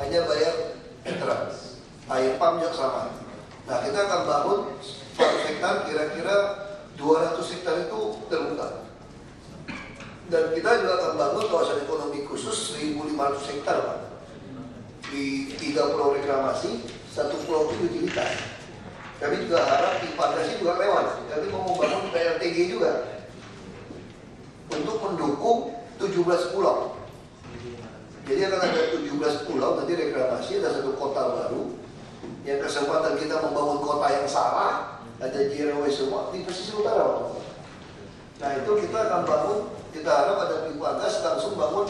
Speaker 2: hanya bayar meteran. Air pump juga sama. Nah kita akan bangun 100 hektar, kira-kira 200 hektar itu terbuka. Dan kita juga akan bangun kawasan ekonomi khusus 1.500 hektar Pak. Di 3 pulau reklamasi, 1 pulau itu utilitas. Kami juga harap pipa gasnya juga lewat. Kami mau membangun PLTG juga untuk mendukung 17 pulau. Jadi akan ada 17 pulau, nanti reklamasi, ada 1 kota baru. Yang kesempatan kita membangun kota yang salah, ada JRW semua di pesisir utara. Nah itu kita akan bangun, kita harap ada pipa gas langsung bangun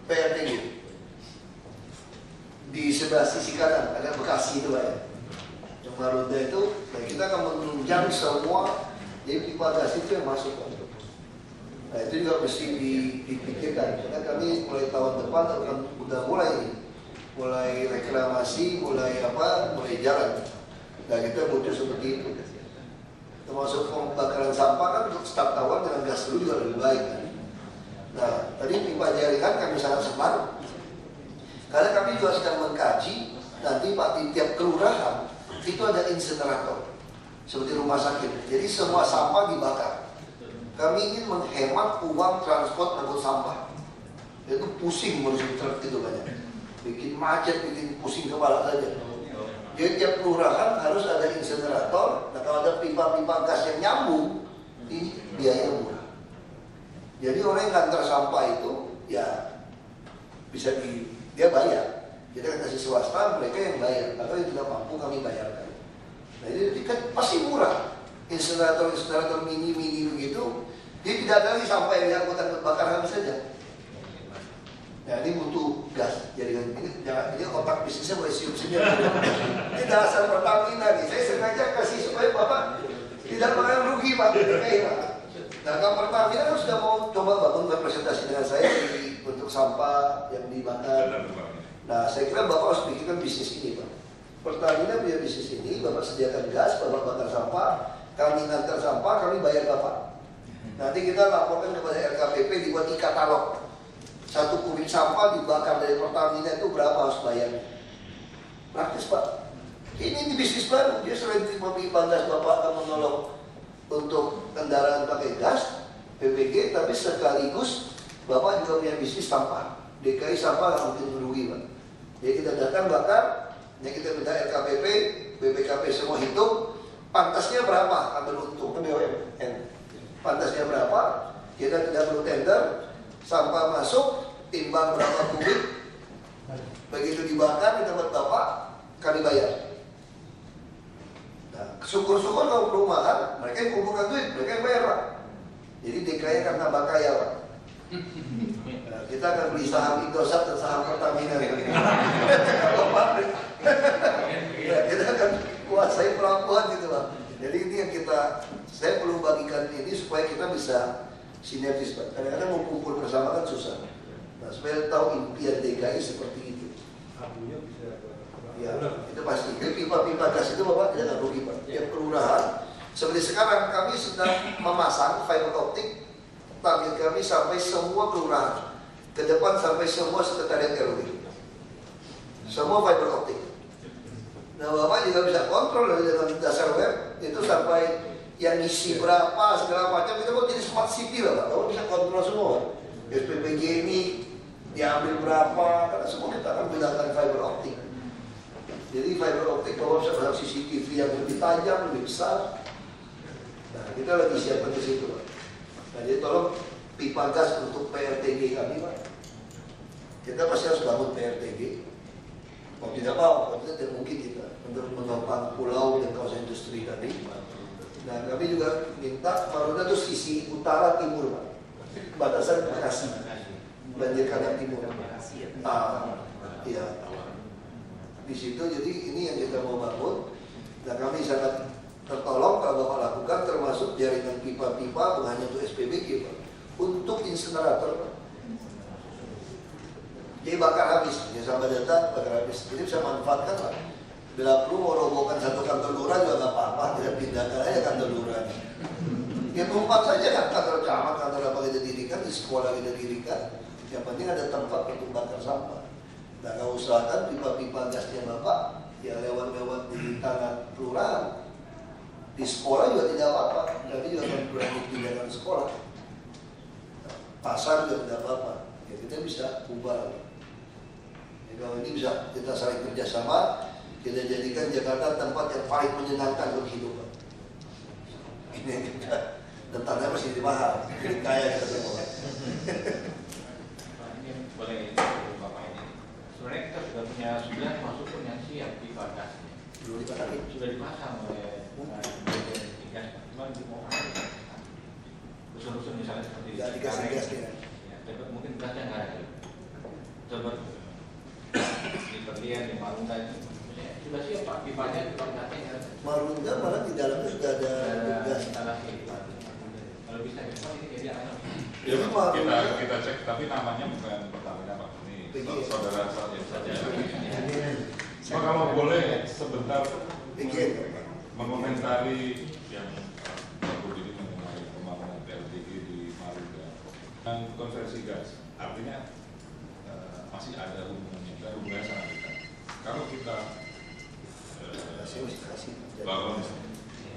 Speaker 2: PLTG. Di sebelah sisi kanan, ada Bekasi itu ya. Yang Marunda itu, nah kita akan menunjang semua, jadi pipa gas itu yang masuk. Nah itu juga mesti dipikirkan, karena kami mulai tahun depan akan udah mulai reklamasi, mulai jalan. Nah kita butuh seperti itu. Termasuk pembakaran sampah kan untuk setiap tahun dengan gas dulu juga lebih baik kan. Nah tadi pipa jaringan kami sangat semangat, karena kami juga sedang mengkaji nanti Pak di tiap kelurahan itu ada insinerator seperti rumah sakit. Jadi semua sampah dibakar. Kami ingin menghemat uang transport angkut sampah. Itu pusing ngurusin truk itu banyak. Bikin macet, bikin pusing kepala saja. Jadi tiap kelurahan harus ada insinerator. Nah kalau ada pipa-pipa gas yang nyambung, ini biaya murah. Jadi orang yang ngantar sampah itu ya bisa dia bayar. Kita kasih swasta, mereka yang bayar. Atau yang tidak mampu kami bayarkan. Nah ini kan pasti murah. Insinerator mini begitu, dia tidak ada lagi sampah yang diangkut bakaran saja. Nah ini butuh gas. Jaringan ini jangan, ini otak bisnisnya boleh siup sendiri. Ini dasar Pertamina nih. Saya sengaja kasih supaya Bapak tidak makan rugi Pak. Nah kalau Pertamina kan sudah mau coba bangun representasi dengan saya untuk sampah yang dibakar. Nah saya kira Bapak harus bikinkan bisnis ini Pak. Pertamina punya bisnis ini, Bapak sediakan gas, Bapak bakar sampah, kami ngantar sampah, kami bayar Bapak. Nanti kita laporkan kepada LKPP, dibuat e-katalog. 1 kubik sampah dibakar dari Pertamina itu berapa harus bayarnya. Praktis Pak. Ini bisnis baru, dia selain terima pipa gas Bapak akan menolong untuk kendaraan pakai gas, PPG, tapi sekaligus Bapak juga punya bisnis sampah. DKI sampah nggak mungkin merugi Pak. Jadi kita datang bakar, yang kita minta LKPP, BPKP semua hitung, pantasnya berapa ambil untung, BUMN. Pantasnya berapa, kita tidak perlu tender, sampah masuk, timbang berapa kubik, begitu dibakar di tempat Bapak, kami bayar. Nah, syukur-syukur kalau perumahan, mereka yang kumpulkan duit, mereka yang bayar Pak. Jadi DKI akan tambah kaya Pak. Nah, kita akan beli saham Indosat dan saham Pertamina. Kalau pabrik. Ya, kita akan kuasai pelabuhan gitu Pak. Jadi ini yang saya perlu bagikan ini supaya kita bisa sinergis Pak. Kadang-kadang mau kumpul bersama kan susah. Nah supaya tahu impian DKI seperti itu. Ya, itu pasti. Jadi pipa-pipa gas itu Bapak jangan rugi Pak. Tiap kelurahan, seperti sekarang kami sedang memasang fiber optik. Target kami sampai semua kelurahan. Ke depan sampai semua sekretariat RW. Semua fiber optik. Nah Bapak juga bisa kontrol dengan dasar web itu sampai yang isi berapa segala macam, itu mau jadi smart city lah Pak. Bapak bisa kontrol semua. SPPG ini diambil berapa, karena semua kita akan gunakan fiber optik. Jadi fiber optik bahwa bisa berang CCTV yang lebih tajam, lebih besar. Nah, kita lagi siapkan ke situ, Pak. Nah, jadi tolong pipa gas untuk PRTG kami, Pak. Kita pasti harus bangun PRTG. Mau tidak mau, kalau tidak mungkin kita untuk menopang pulau dan kawasan industri tadi. Nah, kami juga minta Marunda itu sisi utara timur, Pak. Batasan Bekasi, banjir kanal timur. Iya. Di situ jadi ini yang kita mau bangun. Nah, kami sangat tertolong kalau Bapak lakukan, termasuk jaringan pipa-pipa bukan hanya untuk SPBG, Pak, untuk insenerator, Pak. Jadi bakar habis, ya sama data bakar habis. Jadi bisa manfaatkan lah. Bila perlu mau robohkan satu kantor lurah juga nggak apa-apa, kita pindahkan aja kantor lurah. Ya tempat saja kan, kantor camat, kantor apa kita dirikan, di sekolah kita dirikan. Yang penting ada tempat untuk bakar sampah. Nah, kalau usahakan pipa-pipa gasnya Bapak yang lewat-lewat di tanah kelurahan, di sekolah juga tidak apa-apa. Kami juga akan berani pindahkan sekolah. Pasar juga tidak apa-apa. Ya kita bisa ubah. Ya, kalau ini bisa kita saling kerjasama, kita jadikan Jakarta tempat yang paling menyenangkan untuk hidup. Ini kita, dan tanah masih mahal, jadi kaya kita semua.
Speaker 1: Ini boleh Bapak ini. Sebenarnya kita sudah masuk pun yang siap pipa gasnya. Sudah dipasang oleh gas, cuma mau rusun-rusun misalnya seperti
Speaker 2: Tidak dikasih gasnya.
Speaker 1: Ya, mungkin gasnya nggak ada. Coba lihat di Marunda itu sudah siap Pak, pipanya pipa gasnya.
Speaker 2: Marunda malah di dalamnya sudah ada gas.
Speaker 1: Kalau bisa ini jadi apa?
Speaker 4: Ya, kita cek, tapi namanya bukan Pertamina Pak. Ini saudara saya saja. Cuma kalau boleh sebentar mengomentari yang baru ini mengenai pembangunan PLTG di Marunda dan konversi gas, artinya masih ada hubungannya sangat dekat. Kalau kita bangun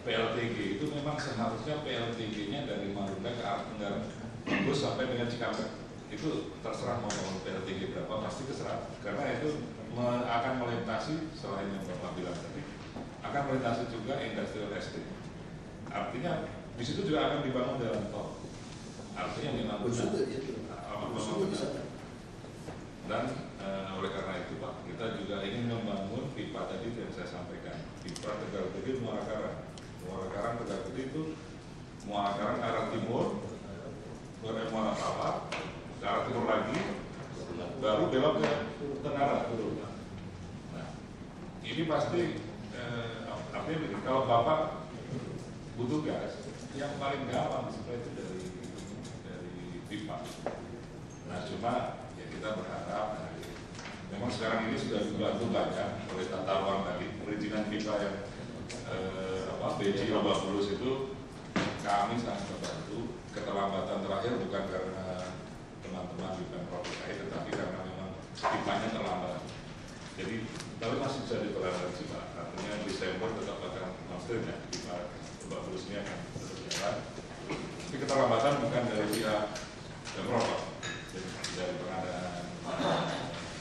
Speaker 4: PLTG itu memang seharusnya PLTG-nya dari Marunda ke arah Tenggara terus sampai dengan Cikampek. Itu terserah mau bangun PLTG berapa pasti terserah, karena itu akan melintasi selain yang Bapak bilang tadi, akan melintasi juga industrial estate. Artinya di situ juga akan dibangun jalan tol. Artinya memang dan oleh karena itu Pak, kita juga ingin membangun pipa tadi yang saya sampaikan, pipa Tegal Gede Muara Karang. Muara Karang Tegal Gede itu Muara Karang arah timur, Muara Tawa, ke arah timur lagi, baru belok ke tenggara turun. Nah, ini pasti artinya begini, kalau Bapak butuh gas, yang paling gampang sebenarnya itu dari pipa. Nah, cuma ya kita berharap memang sekarang ini sudah dibantu banyak oleh tata ruang tadi, perizinan pipa yang BJ Lebak Bulus itu kami sangat terbantu. Keterlambatan terakhir bukan karena teman-teman di Pemprov DKI, tetapi karena memang pipanya terlambat. Jadi, tapi masih bisa ditoleransi Pak. Artinya Desember tetap akan maksudnya pipa Lebak Bulus ini akan terus jalan. Tapi keterlambatan bukan dari pihak Pemprov, dari pengadaan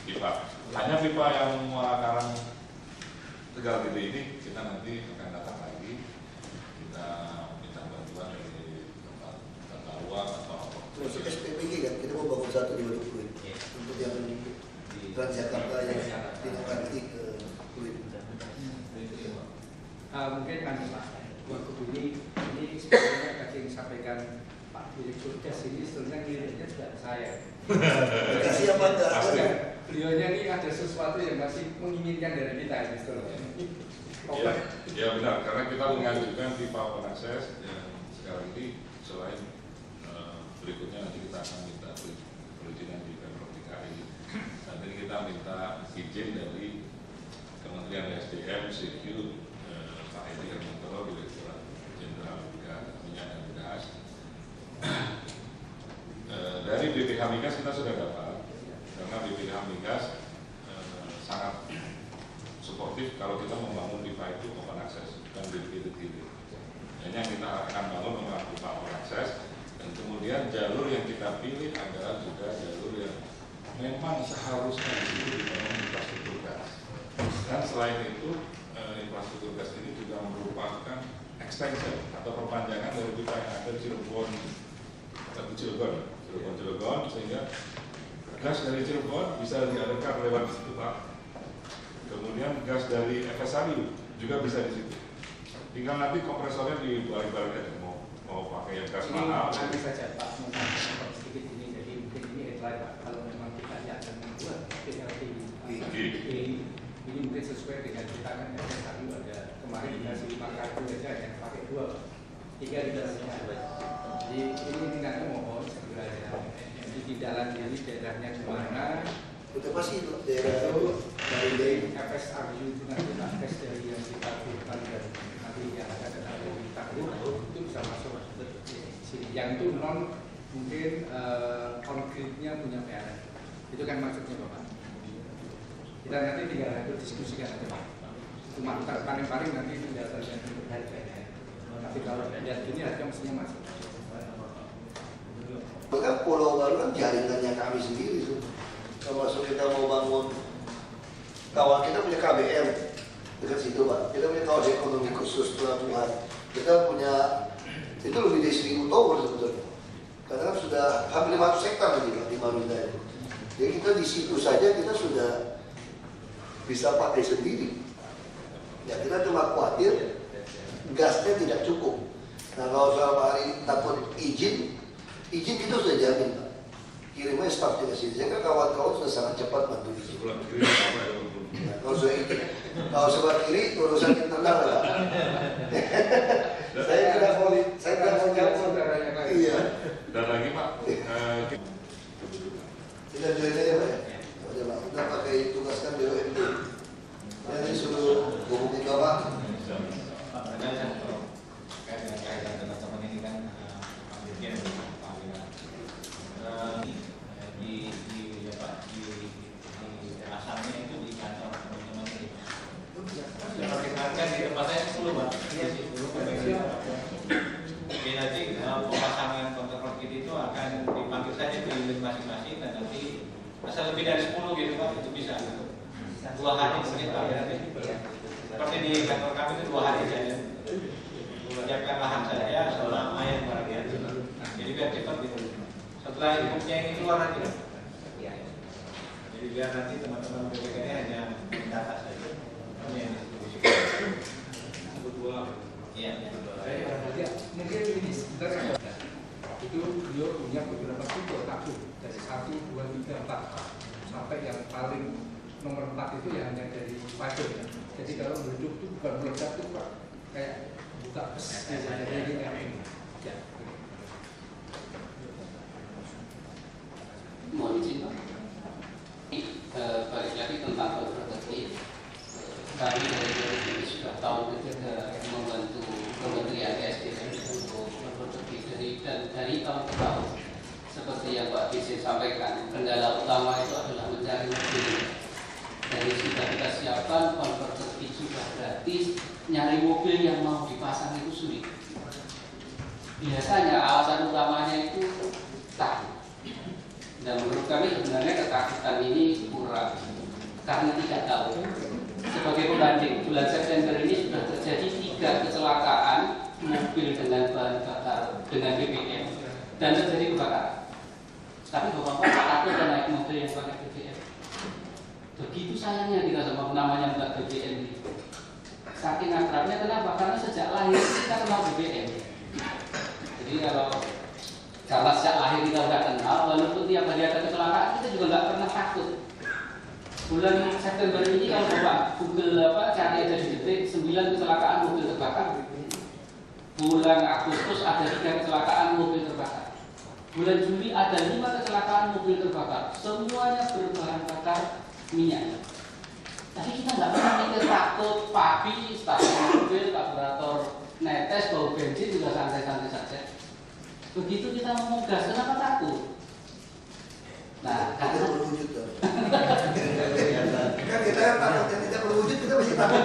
Speaker 4: pipa. Hanya pipa yang Muara Karang Tegal Gede ini kita nanti akan datang lagi, kita minta bantuan dari tempat tata ruang atau apa.
Speaker 2: Terus SPBG kan, kita mau bangun satu di Waduk Pluit untuk yang di Transjakarta yang dinanti ke Pluit.
Speaker 5: Mungkin kan Pak, waktu ini sebenarnya tadi yang disampaikan Pak Direktur Gas ini sebenarnya ngirimnya tidak saya.
Speaker 2: Kasih apa enggak?
Speaker 5: Beliaunya ini ada sesuatu yang masih menginginkan dari kita ini sebenarnya.
Speaker 4: Ya benar, karena kita mengajukan pipa open access yang sekarang ini selain berikutnya nanti kita akan minta perizinan di Pemprov DKI. Nanti kita minta izin dari Kementerian SDM, CQ, Pak Edi Hermantoro, Direktur Jenderal Minyak dan Gas. Dari BPH Migas kita sudah dapat, karena BPH Migas sangat suportif kalau kita membangun pipa itu open access dan dedicated hilir. Dan yang kita akan bangun memang pipa open access, dan kemudian jalur yang kita pilih adalah juga jalur yang memang seharusnya dibangun infrastruktur gas. Dan selain itu infrastruktur gas ini juga merupakan extension atau perpanjangan dari kita yang ada di Cilegon, sehingga gas dari Cilegon bisa dialirkan lewat situ Pak. Kemudian gas dari FSRU juga bisa di situ. Tinggal nanti kompresornya dibalik-balik aja mau pakai yang gas mahal.
Speaker 5: Nanti saja Pak, mau sedikit ini, jadi mungkin ini headline Pak. Kalau memang kita akan membuat PLT ini mungkin sesuai dengan kita kan FSRU ada kemarin dikasih 5 kartu aja yang pakai 2, 3 di dalamnya. Jadi ini nanti mohon segera ya. Jadi di dalam ini daerahnya kemana?
Speaker 2: Udah pasti itu daerah
Speaker 5: Itu dari FSRU itu nanti tes dari yang kita berikan dan nanti yang akan ada di Tangguh itu bisa masuk ke sini. Yang itu non mungkin konkretnya punya PLN. Itu kan maksudnya Bapak. Kita nanti tinggal diskusikan aja Pak. Cuma paling-paling nanti tinggal terjadi harganya. Tapi kalau lihat ini harga mestinya masuk.
Speaker 2: Bahkan Pulau Galuh kan jaringannya kami sendiri tuh. Termasuk kita mau bangun kawan kita punya KBM dekat situ Pak. Kita punya kawasan ekonomi khusus pelabuhan. Kita punya itu lebih dari 1.000 tower sebetulnya. Karena kan sudah hampir 500 hektar lagi Pak di Marunda itu. Jadi kita di situ saja kita sudah bisa pakai sendiri. Ya kita cuma khawatir gasnya tidak cukup. Nah kalau selama hari takut izin itu sudah jamin Pak. Kirimnya staff juga sini. Saya kan kawan-kawan sudah sangat cepat bantu izin. Nah, kalau sudah izin, kalau sebelah kiri urusan internal lah. Saya tidak mau jawab saudaranya lagi. Iya.
Speaker 4: Dan lagi Pak,
Speaker 2: kita join aja Pak ya. Aja Pak. Kita pakai tugaskan BUMD. Nanti suruh hubungi Bapak.
Speaker 1: Pak, ada satu kaitan teman-teman ini kan Dirjen Pak di asalnya itu di kantor teman-teman ini. Seperti harga di tempat saya 10 Pak. Jadi nanti pemasangan kontak kit itu akan dipanggil saja di unit masing-masing dan nanti asal lebih dari 10 gitu Pak itu bisa. 2 hari mungkin Pak ya nanti. Seperti di kantor kami itu 2 hari saja. Menyiapkan lahan saja selama air barangnya. Jadi biar cepat gitu. Setelah inputnya ini keluar nanti. Jadi biar nanti teman-teman BPK ini hanya mendata saja. Kami yang distribusikan. Iya.
Speaker 5: Mungkin ini sebentar ya. Itu beliau punya beberapa tipe tabung dari 1, 2, 3, 4 sampai yang paling nomor 4 itu yang hanya dari fiber ya. Jadi kalau meledak itu bukan meledak itu Pak, kayak buka pes jadi ini ya.
Speaker 7: Mohon izin Pak. Balik lagi tentang konverter. Kami dari ini sudah tahun ketiga membantu Kementerian SDM untuk konverter dari tahun ke tahun. Seperti yang Pak Dirjen sampaikan, kendala utama itu adalah mencari mobil. Dari sudah kita siapkan konverter sudah gratis, nyari mobil yang mau dipasang itu sulit. Biasanya alasan utamanya itu takut. Dan menurut kami sebenarnya ketakutan ini kurang karena tidak tahu. Sebagai pembanding, bulan September ini sudah terjadi 3 kecelakaan mobil dengan bahan bakar dengan BBM dan terjadi kebakaran. Tapi bapak-bapak takut dan naik mobil yang pakai BBM. Begitu sayangnya kita sama namanya Mbak BBM ini. Saking akrabnya kenapa? Karena sejak lahir kita kenal BBM. Jadi karena sejak lahir kita sudah kenal, walaupun tiap hari ada kecelakaan kita juga nggak pernah takut. Bulan September ini kalau Bapak Google cari aja di detik 9 kecelakaan mobil terbakar. Bulan Agustus ada 3 kecelakaan mobil terbakar. Bulan Juli ada 5 kecelakaan mobil terbakar. Semuanya berbahan bakar minyak. Tapi kita nggak pernah mikir takut, papi, starter mobil, karburator netes, bau bensin juga santai-santai saja. Begitu kita ngomong gas, kenapa takut? Nah,
Speaker 2: Tidak berwujud kan kita takut yang tidak berwujud kita masih takut.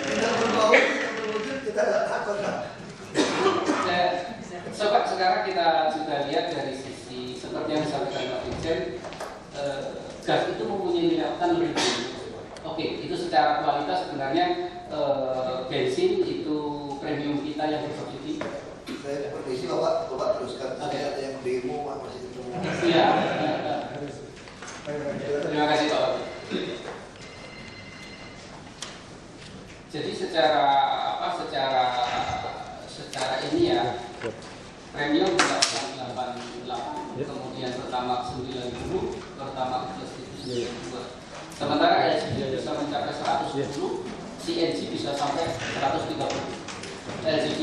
Speaker 2: Tidak berbau, tidak berwujud kita tidak takut kan.
Speaker 7: Sobat, sekarang kita sudah lihat dari sisi seperti yang disampaikan Pak Dirjen, gas itu mempunyai nilai oktan lebih tinggi rata-rata sebenarnya bensin itu premium kita yang bersubsidi.
Speaker 2: Saya permisi Bapak teruskan. Saya ada yang demo Pak masih ketemu.
Speaker 7: Iya. Terima kasih Pak. Jadi secara ini ya, premium 88, kemudian Pertamax 90, Pertamax plus itu 92. Sementara LPG bisa mencapai 110, CNG bisa sampai 130. LPG